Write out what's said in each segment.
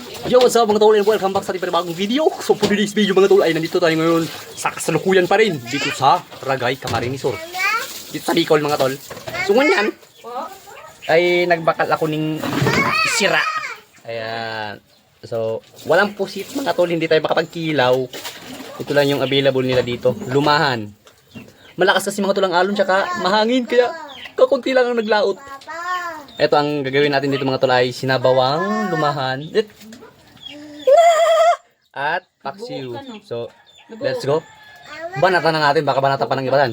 Yo, what's up mga tol and welcome back sa ating panibagong video. So for today's video mga tol ay nandito tayo ngayon sa kasalukuyan pa rin dito sa Ragay, Camarines Sur. Dito sa Bicol mga tol. So ngunyan ay nagbakal ako ng sira. Ayan. So walang pusit mga tol, hindi tayo makapagkilaw. Ito lang yung available nila dito. Lumahan. Malakas kasi mga tol ang alon tsaka mahangin kaya kakunti lang ang naglaot. Ito ang gagawin natin dito mga tol ay sinabawang lumahan. At paksiw. So, let's go. Banatan na natin. Baka banata pa ng ibalan.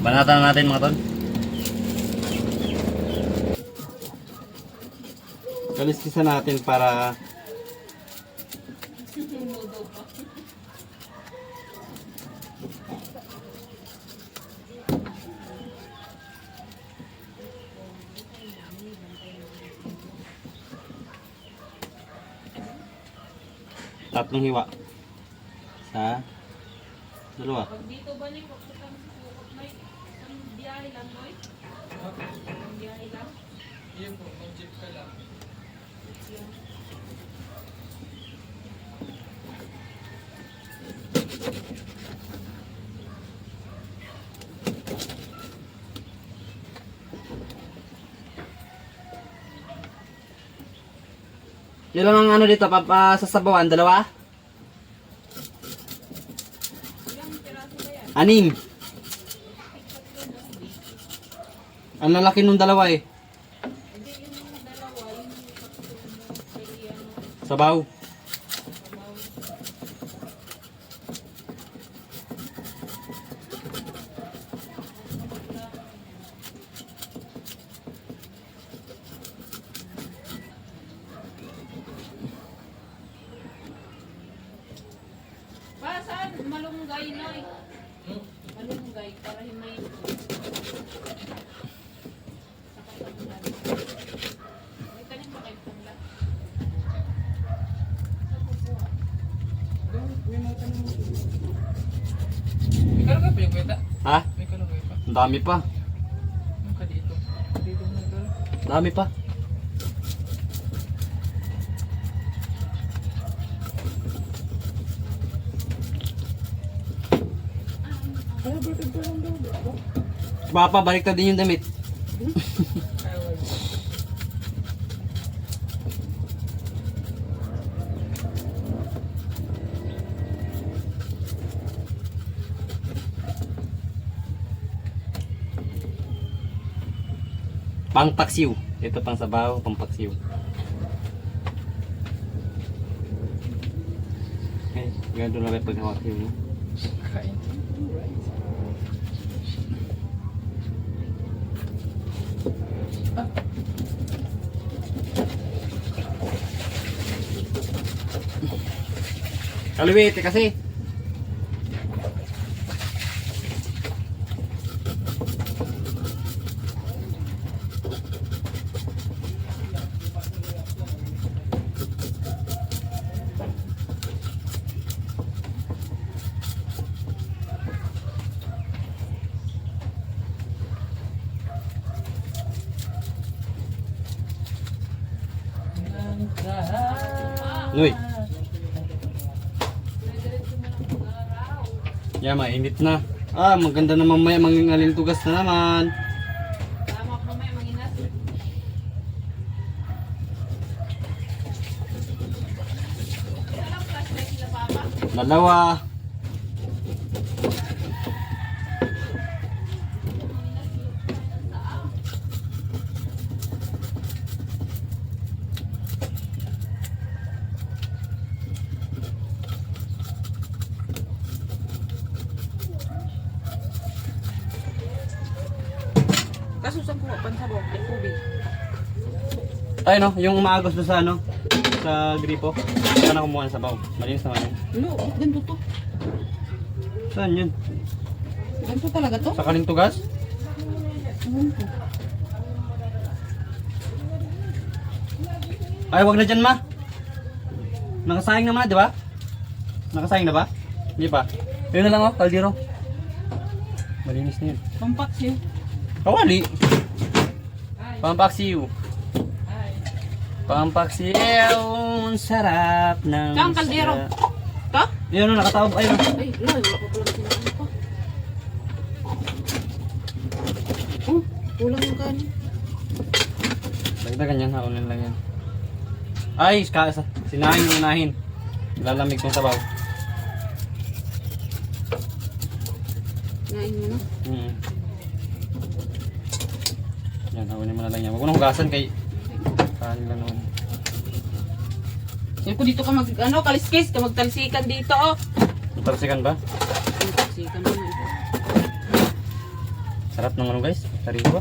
Banatan na natin mga tol. Kaliskisan natin para tatlong hiwa sa dalawa. Dito ba ni kung may isang biyahe lang, boy? Isang biyahe lang? Iya po, mag-jeep ka lang. Yun lang ang ano dito, sasabawan, dalawa? Anim. Ang lalaki nung dalawa eh. Sabaw. Para saan? Malunggay, Noy. Malunggay, para himayin ko. Sa katanungan. May kanin ba kayo pangla? Sa kukuha. May kalungay pa yung kwenta? Ha? May kalungay pa. Ang dami pa. Yung ka dito. Dito na ito. Dami pa. Papa, baliktad din yung damit. Pang paksiw. Ito pang sabaw, pang paksiw. Okay, ganito lang kayo paghawak yun. Kain. Kaliwete kasi. Noy. Yeah, mainit na. Ah, maganda na mamaya mangingalin tugas na naman. Tama ko mamaya, manginas. Ilang flashlight sila, Papa? Dalawa. Kaso sa kuha, pansabog, may tubig. Ay no, yung maagos doon sa ano, sa gripo. Saan na kumuha ng sabaw? Malinis naman yun. No, ganito to. Saan yun? Ganito talaga to? Sa kaling tugas? Ay, wag na dyan ma. Nakasayang naman, di ba? Nakasayang na ba? Hindi pa. Yun na lang oh, kaldero. Malinis na yun. Pampaksiw. Kawali. Pampaksiw. Pampaksiw. Ang sarap ng... Saan kaldero? Ito? Yun, nakataob. Ayun. Ay, wala pa pala sinabi ko. Oh, kulang yung kanin. Dagdagan yan, haunin lang yan. Ay, sinahin yung unahin. Lalamig ng sabaw. Nain mo na. Yan, haunin mo na lang yan. Huwag mo nang hugasan kay... Kanin lang naman. Sige ko dito ka kaliskis, ka magtalsikan dito, oh. Natalsikan ba? Talsikan mo na ito. Sarap ng ano guys, sariwa.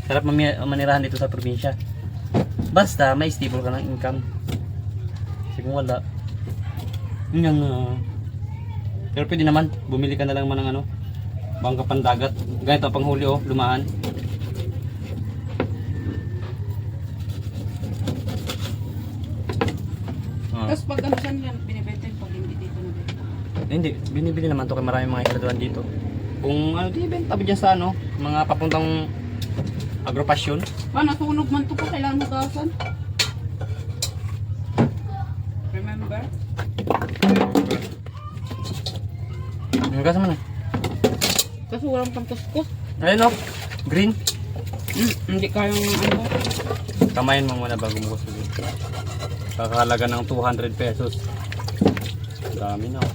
Sarap manirahan dito sa probinsya. Basta may stable ka ng income. Kasi kung wala, yun na. Pero pwede naman, bumili ka na lang man ng ano, bangka pandagat. Ganito pang huli oh, lumaan. Tapos pag ano saan yan, binibenta yung pag hindi dito na benta. Hindi, binibili naman to kay maraming mga iladuan dito. Kung ano, di benta ba dyan sa ano, mga papuntang agropasyon. Nasunog man to po, kailangan hugasan. Remember? Hugasan mo na. Kasi walang pangkuskus. Ayun oh, green. Hindi kayang ano. Kamayin mo muna bago mo kusugin. Kakahalaga ng 200 pesos. Dami na oh.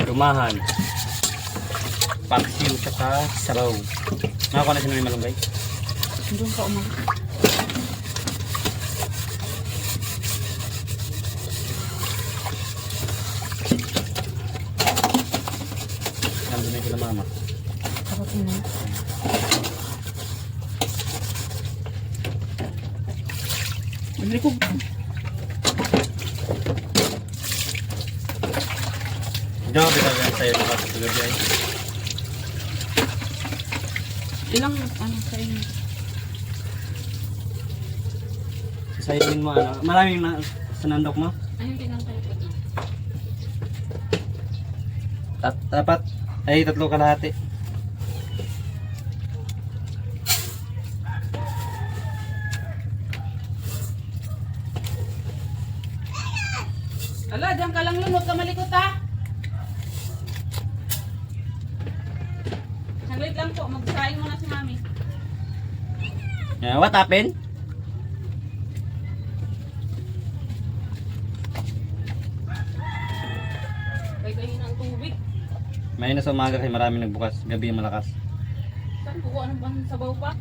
Lumahan. Paksiw sa sabaw. Nakakuha na sino yung malunggay? Doon ka umalis. Nandun na yung sila mama. Sarap mo na. Bili ko. Hindi ako bitagan sa'yo nakapit sa gabi ay. Ilang ano sa inyo? Sasayin mo ano, maraming na sanandok mo. Ayun tinangkay ko. Dapat ay 3 kalahati. Ala, diyan ka lang lunod ka malikot ha. Saglit lang po, magsaing muna si mami. What happened? Kay ng tubig. May sa umaga kasi marami nagbukas, gabi malakas. Saan kukuha ng pang sabaw pa?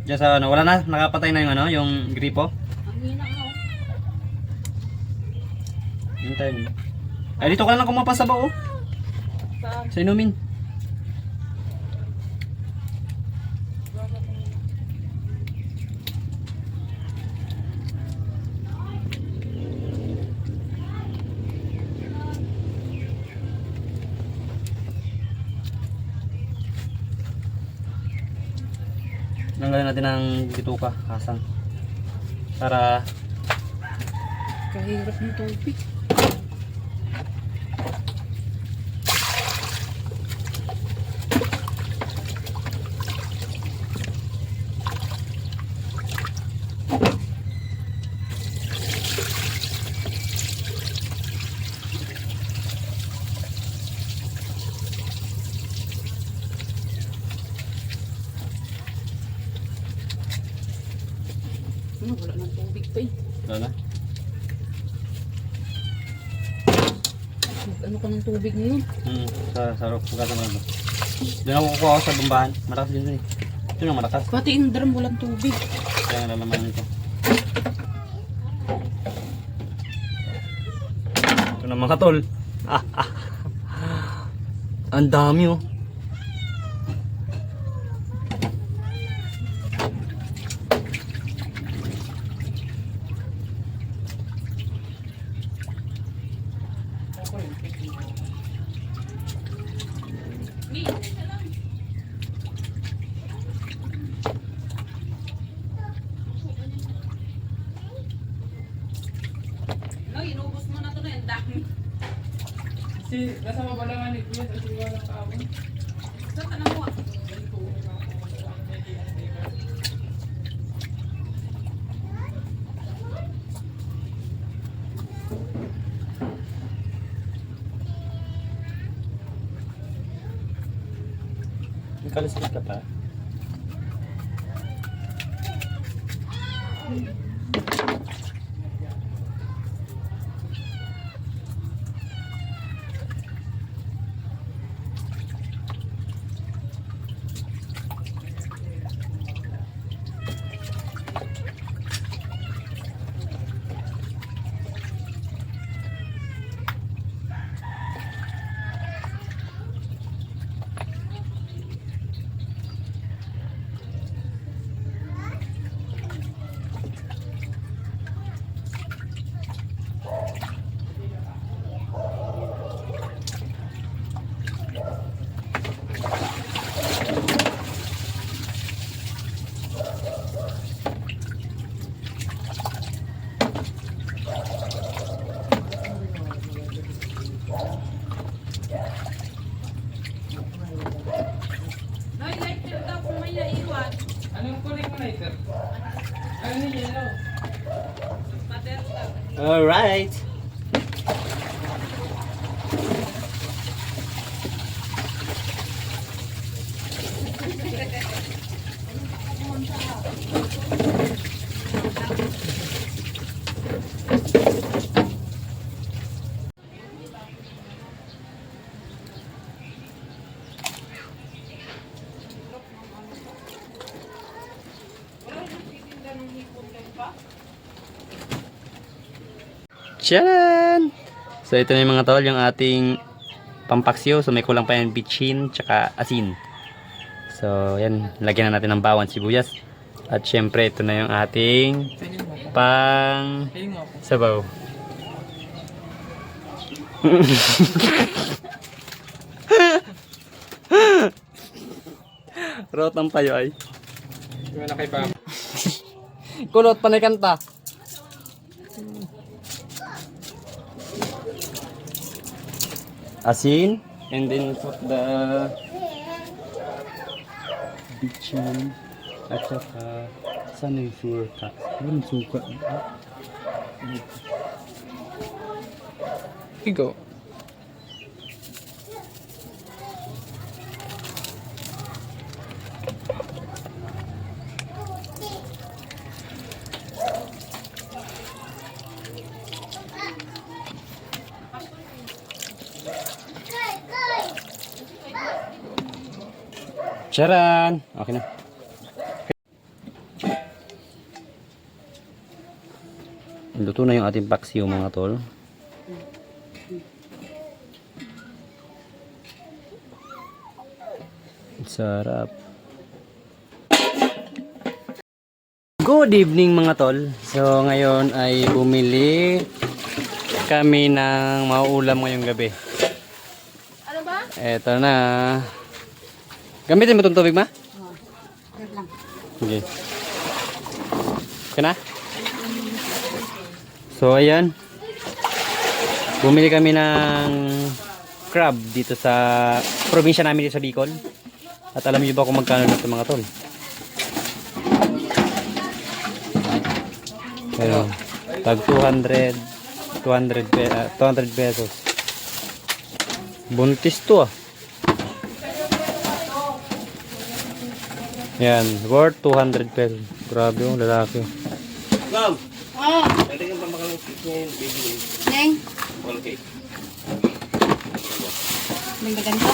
Diyan sa ano, wala na, nakapatay na yung ano, yung gripo. Ang hina nga oh. Hintayin mo. Ay dito ka lang kumuha pa sa bao. Saan? Sa inumin. Tanggalin natin ang bituka, kasang. Para Kahirap ng tubig. Wala ng tubig pa eh. wala na. Ano ka ng tubig ngayon? Sa rock, pagkasa mo lang. Doon ako kukuha ako sa bumbahan. Malakas din dun eh. Ito na malakas. Pati yung drum walang tubig. Kaya nga lalaman nito. Ito na mga tol. Ang dami oh. No, inubos mo na to na yung dami. Kasi nasa mabalangan ni Kuya sa siwa ng kaabon. Saan ka na mo? Nakalusot ka pa? Noy, lighter daw kung may naiwan. Anong kulay mo lighter? Ano ni yellow? Pader daw. Alright. Tcharan! So ito na yung mga tol, yung ating pampaksyo. So may kulang pa yung bitchin tsaka asin. So yan, lagyan na natin ng bawang sibuyas. At syempre ito na yung ating Tingin mo ako. pang Tingin mo ako. sabaw. Rot ang payo ay. Diba na kay Papa? Kulot pa na kanta. Asin, and then put the bitchin at saka sana yung suka. Yung suka. Go. Charan! Okay na. Luto na yung ating paksiw mga tol. Sarap. Good evening mga tol. So ngayon ay bumili kami ng mauulam ngayong gabi. Ano ba? Eto na. Gamitin mo itong tubig, ma? Okay. Okay na? So, ayan. Bumili kami ng crab dito sa probinsya namin dito sa Bicol. At alam niyo ba kung magkano na ito mga tol? Pero, tag 200 pesos. Buntis to ah. Yan, worth 200 pesos. Grabe yung lalaki. Ma'am, Oh, pwede kang pamakalang ngayon, baby. Neng. Okay. May ganito?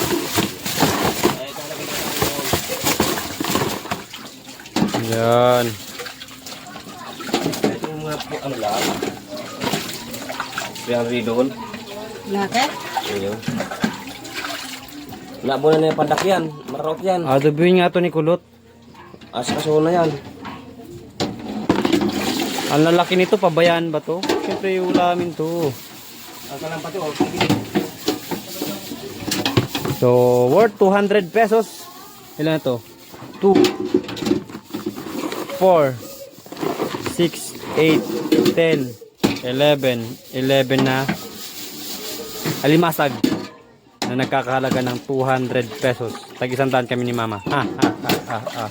Yan. Ito yung mga ano lang. Yang ridon. Bakit? Ayun. Wala mo na yung pandakyan. Marot yan. Adabuhin nga to ni Kulot. Askaso na yan. Ang lalaki nito, pabayaan ba to? Siyempre ulamin to. Ang kalang pati o. So, worth 200 pesos. Ilan na to? 2, 4, 6, 8, 10, 11. 11 na alimasag na nagkakahalaga ng 200 pesos. Tag 100 kami ni mama. Ha, ha, ha, ha, ha.